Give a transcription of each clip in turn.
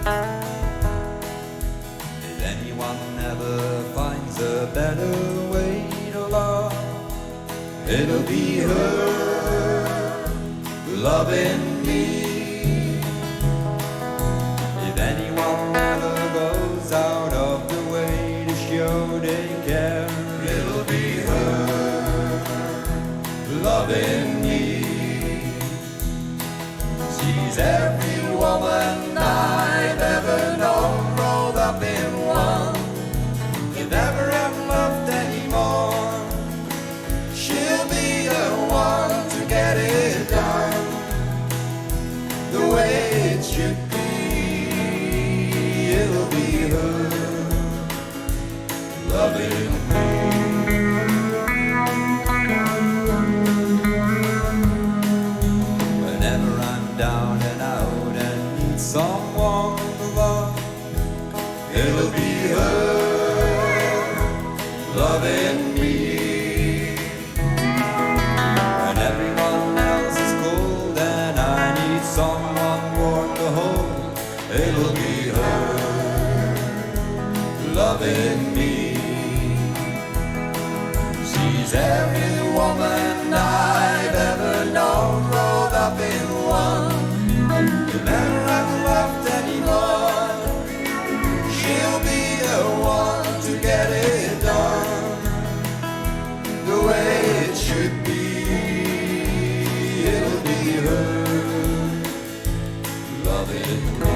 If anyone ever finds a better way to love, it'll be her loving me. If anyone ever goes out of the way to show they care, it'll be her loving me. She's every woman I've ever known rolled up in one. If ever I'm loved anymore, she'll be the one to get it done the way it should be. It'll be her loving me. Whenever I'm down and out and need someone to love, it'll be her loving me. When everyone else is cold and I need someone warm to hold, it'll be her loving me. She's every woman I've ever known rolled up in one. If ever I'm loved anymore, she'll be the one to get it done the way it should be. It'll be her loving me.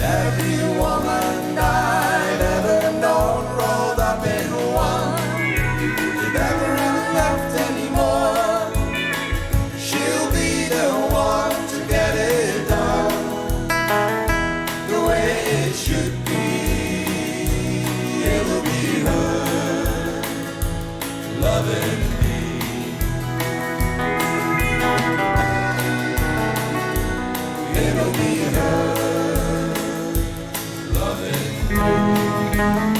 Every woman I've ever known rolled up in one. If ever I'm left anymore, she'll be the one to get it done the way it should be. It'll be her loving me. It'll be her loving me.